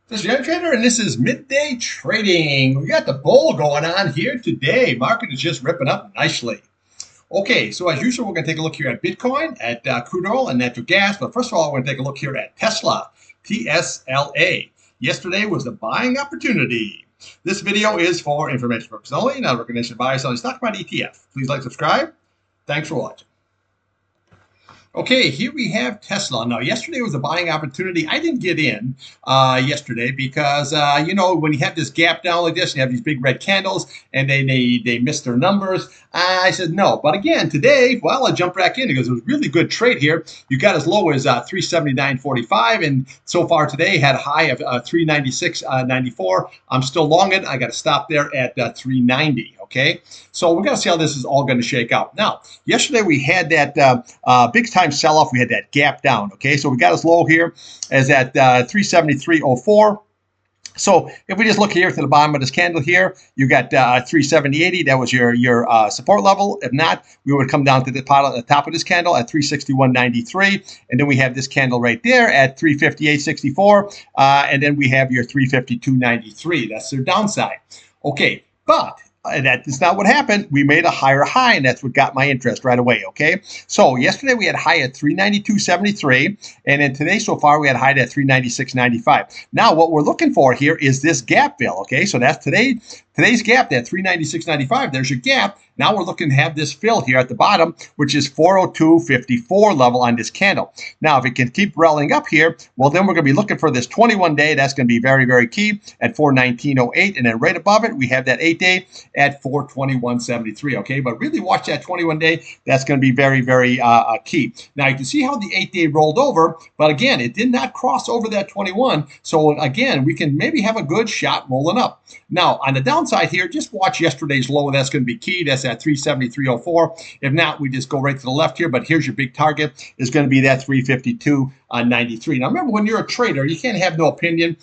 This is Irontrader, and this is midday trading. We got the bull going on here today. Market is just ripping up nicely. Okay, so as usual, we're going to take a look here at Bitcoin, at crude oil, and natural gas. But first of all, we're going to take a look here at Tesla, TSLA. Yesterday was the buying opportunity. This video is for information purposes only, not a recognition of buy or selling stock by ETF. Please like, subscribe. Thanks for watching. Okay, here we have Tesla. Now, yesterday was a buying opportunity. I didn't get in yesterday because, when you have this gap down like this, you have these big red candles, and they miss their numbers. I said no. But again, today, well, I jumped back in because it was a really good trade here. You got as low as 379.45, and so far today had a high of 396.94. I'm still long it. I got to stop there at 390. Okay, so we're going to see how this is all going to shake out. Now, yesterday we had that big time sell-off. We had that gap down. Okay, so we got as low here as at 373.04. So if we just look here to the bottom of this candle here, you got 370.80. That was your support level. If not, we would come down to the top of this candle at 361.93, and then we have this candle right there at 358.64, and then we have your 352.93. That's their downside. Okay, but that is not what happened. We made a higher high, and that's what got my interest right away, okay? So yesterday we had a high at 392.73, and then today so far we had a high at 396.95. Now what we're looking for here is this gap fill, okay? So that's today's gap, that 396.95. There's your gap. Now we're looking to have this fill here at the bottom, which is 402.54 level on this candle. Now, if it can keep rallying up here, well, then we're going to be looking for this 21-day. That's going to be very, very key at 419.08. And then right above it, we have that 8-day at 421.73. Okay, but really watch that 21-day. That's going to be very, very key. Now, you can see how the 8-day rolled over, but again, it did not cross over that 21. So again, we can maybe have a good shot rolling up. Now, on the downside here, just watch yesterday's low. That's going to be key. That's at 373.04. If not, we just go right to the left here. But here's your big target. Is going to be that 352.93. Now, remember, when you're a trader, you can't have no opinion.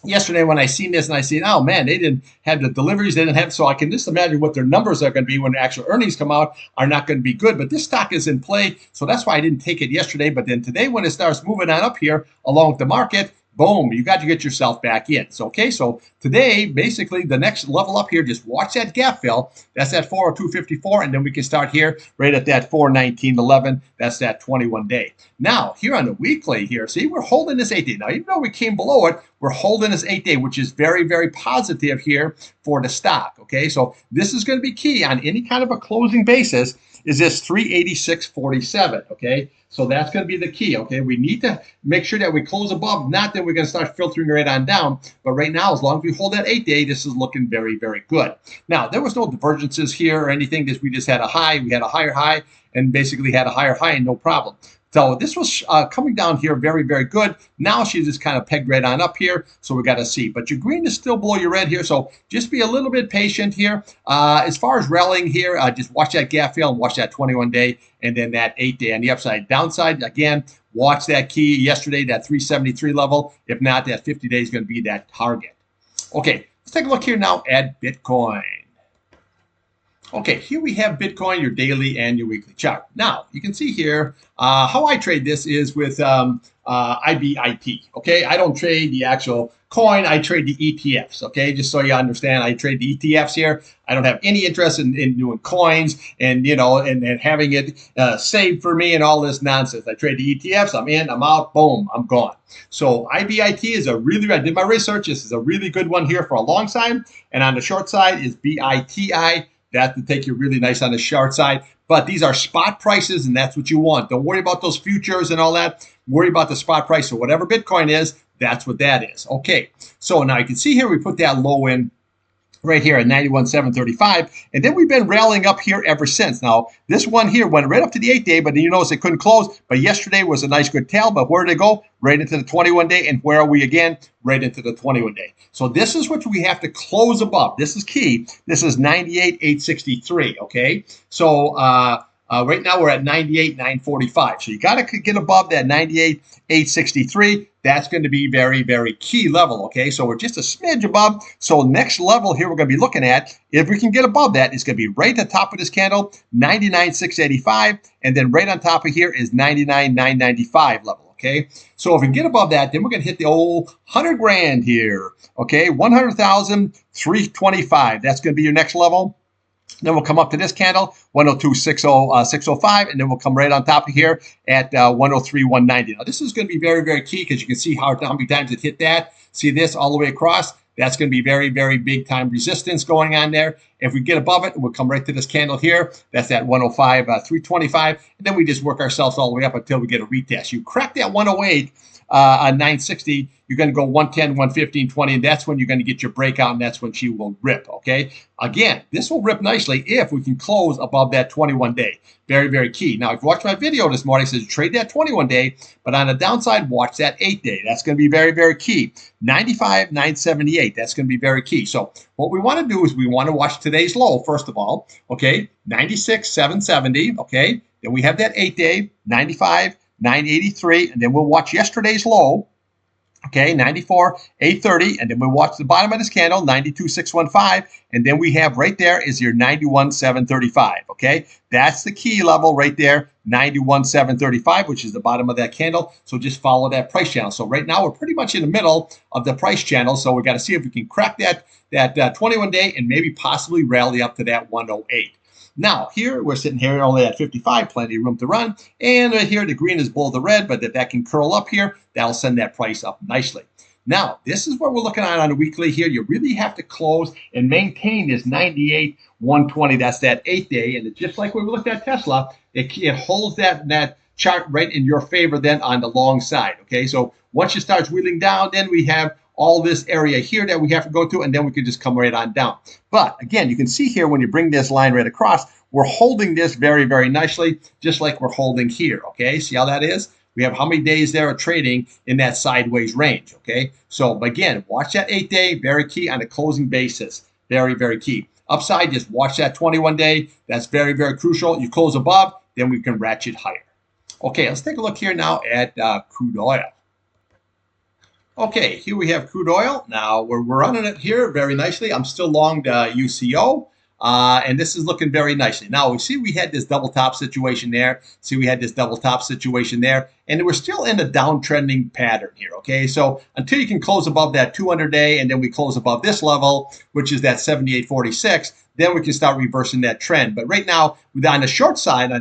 Yesterday, when I seen this and I seen, oh man, they didn't have the deliveries, they didn't have, so I can just imagine what their numbers are going to be when the actual earnings come out are not going to be good. But this stock is in play, so that's why I didn't take it yesterday. But then today, when it starts moving on up here along with the market, boom, you got to get yourself back in. So, okay, so today, basically, the next level up here, just watch that gap fill. That's at 402.54, and then we can start here right at that 419.11. That's that 21-day. Now, here on the weekly here, see, we're holding this 8-day. Now, even though we came below it, we're holding this 8-day, which is very, very positive here for the stock, okay? So this is going to be key on any kind of a closing basis is this 386.47, okay? So that's going to be the key, okay? We need to make sure that we close above, not that we're going to start filtering right on down, but right now, as long as we hold that 8-day, this is looking very, very good. Now, there was no divergences here or anything. We just had a high. We had a higher high and basically had a higher high and no problem. So this was coming down here very, very good. Now she's just kind of pegged right on up here, so we got to see. But your green is still below your red here, so just be a little bit patient here. As far as rallying here, just watch that gap fill and watch that 21-day and then that 8-day on the upside. Downside, again, watch that key yesterday, that 373 level. If not, that 50-day is going to be that target. Okay, let's take a look here now at Bitcoin. Okay, here we have Bitcoin, your daily and your weekly chart. Now, you can see here how I trade this is with IBIT. Okay, I don't trade the actual coin, I trade the ETFs. Okay, just so you understand, I trade the ETFs here. I don't have any interest in doing coins and, and having it saved for me and all this nonsense. I trade the ETFs, I'm in, I'm out, boom, I'm gone. So IBIT is I did my research, this is a really good one here for a long time. And on the short side is BITI. That will take you really nice on the short side. But these are spot prices, and that's what you want. Don't worry about those futures and all that. Worry about the spot price. So whatever Bitcoin is, that's what that is. Okay, so now you can see here we put that low in right here at 91,735, and then we've been rallying up here ever since. Now, this one here went right up to the 8-day, but then you notice it couldn't close. But yesterday was a nice good tail, but where did it go? Right into the 21-day, and where are we again? Right into the 21-day. So this is what we have to close above. This is key. This is 98,863, okay? So right now we're at 98,945. So you got to get above that 98,863. That's going to be very, very key level, okay? So we're just a smidge above. So next level here we're going to be looking at, if we can get above that, it's going to be right at the top of this candle, 99,685. And then right on top of here is 99,995 level. Okay, so if we get above that, then we're going to hit the old 100 grand here. Okay, 100,325. That's going to be your next level. Then we'll come up to this candle, 102.605, and then we'll come right on top of here at 103.190. Now, this is going to be very, very key because you can see how many times it hit that. See this all the way across? That's going to be very, very big time resistance going on there. If we get above it, we'll come right to this candle here. That's at 105.325, and then we just work ourselves all the way up until we get a retest. You crack that 108 on 960, you're going to go 110, 115, 20, and that's when you're going to get your breakout, and that's when she will rip, okay? Again, this will rip nicely if we can close above that 21-day. Very, very key. Now, if you watched my video this morning, it says trade that 21-day, but on the downside, watch that 8-day. That's going to be very, very key. 95, 978, that's going to be very key. So what we want to do is we want to watch today's low, first of all, okay? 96, 770, okay? Then we have that 8-day, 95, 983, and then we'll watch yesterday's low, okay, 94, 830, and then we'll watch the bottom of this candle, 92, 615, and then we have right there is your 91, 735, okay? That's the key level right there, 91, 735, which is the bottom of that candle, so just follow that price channel. So right now we're pretty much in the middle of the price channel, so we got to see if we can crack that 21-day and maybe possibly rally up to that 108. Now, here, we're sitting here only at 55, plenty of room to run. And right here, the green is below the red, but if that can curl up here, that'll send that price up nicely. Now, this is what we're looking at on a weekly here. You really have to close and maintain this 98, 120. That's that 8-day. And just like when we looked at Tesla, it holds that chart right in your favor then on the long side. Okay, so once it starts wheeling down, then we have all this area here that we have to go to, and then we can just come right on down. But again, you can see here when you bring this line right across, we're holding this very, very nicely, just like we're holding here, okay? See how that is? We have how many days there of trading in that sideways range, okay? So again, watch that 8-day, very key on a closing basis. Very, very key. Upside, just watch that 21-day. That's very, very crucial. You close above, then we can ratchet higher. Okay, let's take a look here now at crude oil. Okay, here we have crude oil. Now we're running it here very nicely. I'm still long the UCO, and this is looking very nicely. Now we see we had this double top situation there. See we had this double top situation there, and we're still in a downtrending pattern here. Okay, so until you can close above that 200-day, and then we close above this level, which is that 78.46. Then we can start reversing that trend. But right now, on the short side,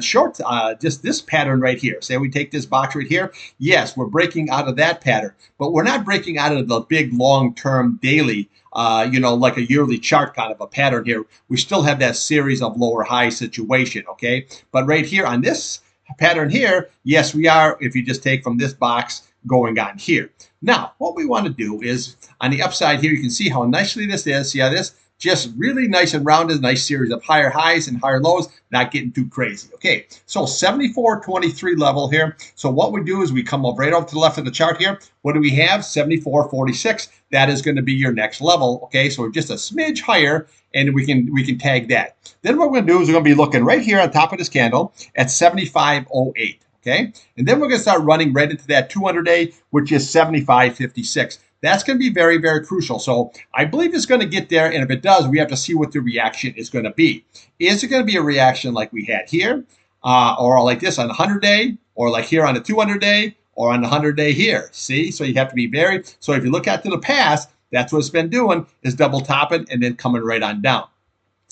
just this pattern right here, say we take this box right here, yes, we're breaking out of that pattern, but we're not breaking out of the big long-term daily, like a yearly chart kind of a pattern here. We still have that series of lower high situation, okay? But right here on this pattern here, yes, we are, if you just take from this box going on here. Now, what we want to do is, on the upside here, you can see how nicely this is. See how this? Just really nice and rounded, nice series of higher highs and higher lows, not getting too crazy. Okay, so 74.23 level here. So what we do is we come up right over to the left of the chart here. What do we have? 74.46. That is going to be your next level. Okay, so we're just a smidge higher, and we can tag that. Then what we're going to do is we're going to be looking right here on top of this candle at 75.08. Okay, and then we're going to start running right into that 200-day, which is 75.56. That's going to be very, very crucial. So I believe it's going to get there. And if it does, we have to see what the reaction is going to be. Is it going to be a reaction like we had here, or like this on the 100-day, or like here on the 200-day, or on the 100-day here? See? So you have to be very, so if you look at to the past, that's what it's been doing, is double topping and then coming right on down.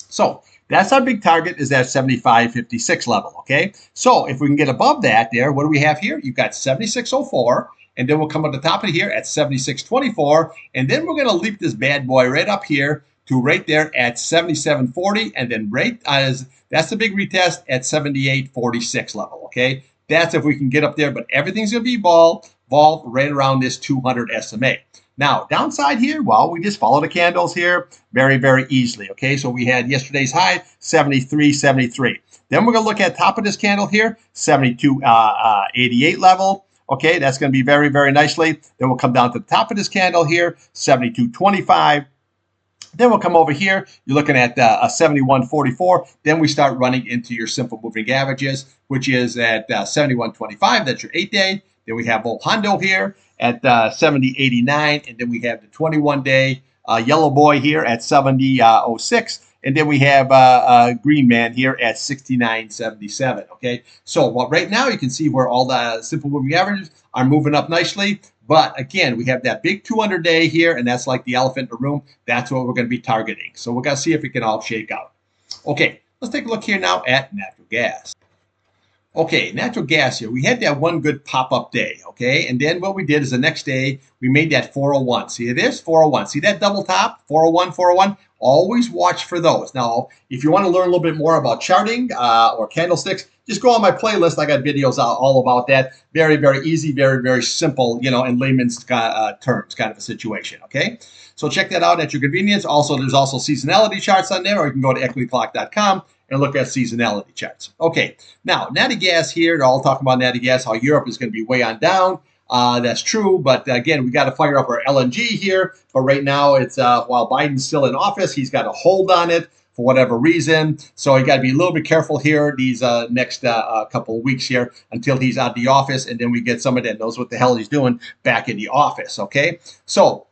So that's our big target, is that 75.56 level, okay? So if we can get above that there, what do we have here? You've got 76.04. And then we'll come on the top of here at 76.24. And then we're going to leap this bad boy right up here to right there at 77.40. And then right as that's the big retest at 78.46 level. Okay, that's if we can get up there. But everything's going to be evolved right around this 200 SMA. Now, downside here, well, we just follow the candles here very, very easily. Okay, so we had yesterday's high, 73.73. Then we're going to look at top of this candle here, 72.88 level. Okay, that's going to be very, very nicely. Then we'll come down to the top of this candle here, 72.25. Then we'll come over here. You're looking at a 71.44. Then we start running into your simple moving averages, which is at 71.25. That's your 8-day. Then we have old Hondo here at 70.89. And then we have the 21-day yellow boy here at 70.06. And then we have Green Man here at 69.77. Okay, so right now you can see where all the simple moving averages are moving up nicely. But again, we have that big 200-day here, and that's like the elephant in the room. That's what we're going to be targeting. So we're going to see if it can all shake out. Okay, let's take a look here now at natural gas. Okay, natural gas here. We had that one good pop-up day, okay? And then what we did is the next day, we made that 401. See this? 401. See that double top? 401, 401? Always watch for those. Now, if you want to learn a little bit more about charting or candlesticks, just go on my playlist. I got videos all about that. Very, very easy, very, very simple, in layman's terms kind of a situation, okay? So check that out at your convenience. Also, there's also seasonality charts on there, or you can go to equityclock.com and look at seasonality charts. Okay, now natty gas here. They're all talking about natty gas, how Europe is going to be way on down. That's true, but again, we got to fire up our LNG here. But right now, it's while Biden's still in office, he's got a hold on it for whatever reason. So you got to be a little bit careful here these next couple of weeks here until he's out of the office, and then we get somebody that knows what the hell he's doing back in the office. Okay, so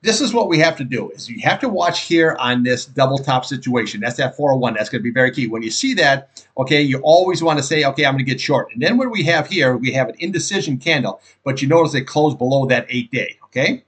this is what we have to do is you have to watch here on this double top situation. That's that 401. That's going to be very key. When you see that, okay, you always want to say, okay, I'm going to get short. And then what we have here, we have an indecision candle, but you notice it closed below that 8-day, okay?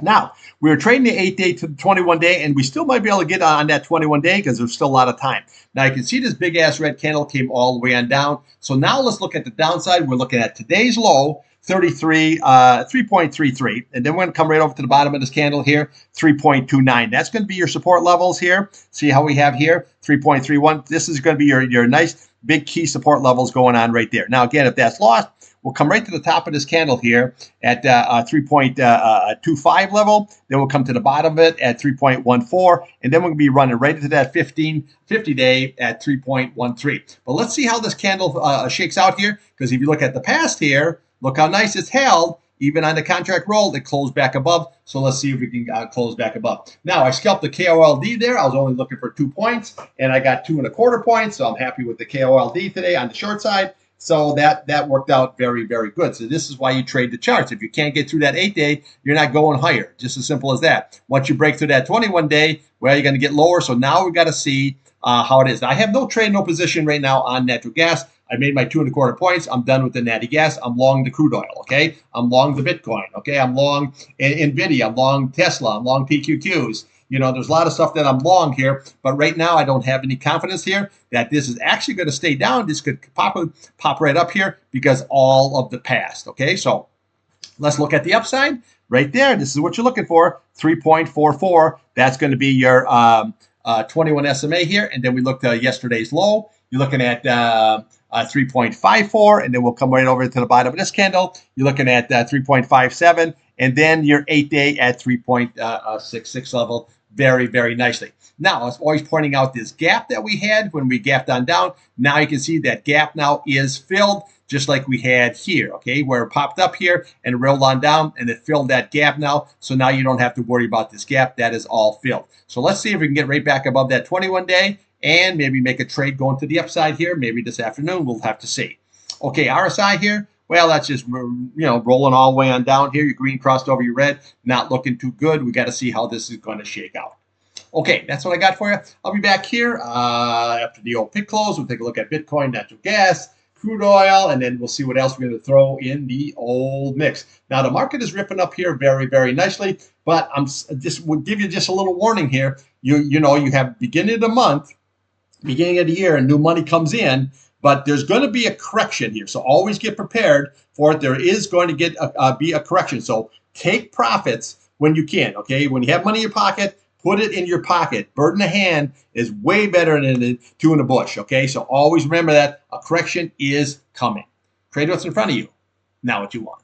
Now, we were trading the 8-day to the 21-day, and we still might be able to get on that 21-day because there's still a lot of time. Now, you can see this big-ass red candle came all the way on down. So now let's look at the downside. We're looking at today's low, 3.33, and then we're going to come right over to the bottom of this candle here, 3.29. That's going to be your support levels here. See how we have here, 3.31. This is going to be your nice big key support levels going on right there. Now, again, if that's lost, we'll come right to the top of this candle here at 3.25 level. Then we'll come to the bottom of it at 3.14, and then we'll be running right into that 50-day at 3.13. But let's see how this candle shakes out here, because if you look at the past here, look how nice it's held. Even on the contract roll, it closed back above. So let's see if we can close back above. Now, I scalped the KOLD there. I was only looking for 2 points, and I got 2.25 points. So I'm happy with the KOLD today on the short side. So that worked out very, very good. So this is why you trade the charts. If you can't get through that 8-day, you're not going higher. Just as simple as that. Once you break through that 21-day, well, you're going to get lower. So now we've got to see how it is. Now, I have no trade, no position right now on natural gas. I made my 2.25 points. I'm done with the natty gas. I'm long the crude oil, okay? I'm long the Bitcoin, okay? I'm long NVIDIA. I'm long Tesla. I'm long PQQs. There's a lot of stuff that I'm long here, but right now I don't have any confidence here that this is actually going to stay down. This could pop right up here because all of the past, okay? So let's look at the upside right there. This is what you're looking for, 3.44. That's going to be your 21 SMA here, and then we looked at yesterday's low. You're looking at 3.54, and then we'll come right over to the bottom of this candle. You're looking at 3.57, and then your 8-day at 3.66 level. Very, very nicely. Now, I was always pointing out this gap that we had when we gapped on down. Now you can see that gap now is filled, just like we had here, okay, where it popped up here and rolled on down, and it filled that gap now. So now you don't have to worry about this gap. That is all filled. So let's see if we can get right back above that 21-day and maybe make a trade going to the upside here. Maybe this afternoon. We'll have to see. Okay, RSI here. Well, that's just, rolling all the way on down here. Your green crossed over your red. Not looking too good. We got to see how this is going to shake out. Okay, that's what I got for you. I'll be back here after the old pit close. We'll take a look at Bitcoin, natural gas, crude oil, and then we'll see what else we're going to throw in the old mix. Now, the market is ripping up here very, very nicely, but I'm just will give you just a little warning here. You have beginning of the month, beginning of the year, and new money comes in. But there's going to be a correction here. So always get prepared for it. There is going to be a correction. So take profits when you can, okay? When you have money in your pocket, put it in your pocket. Bird in the hand is way better than the two in the bush, okay? So always remember that a correction is coming. Trade what's in front of you, not what you want.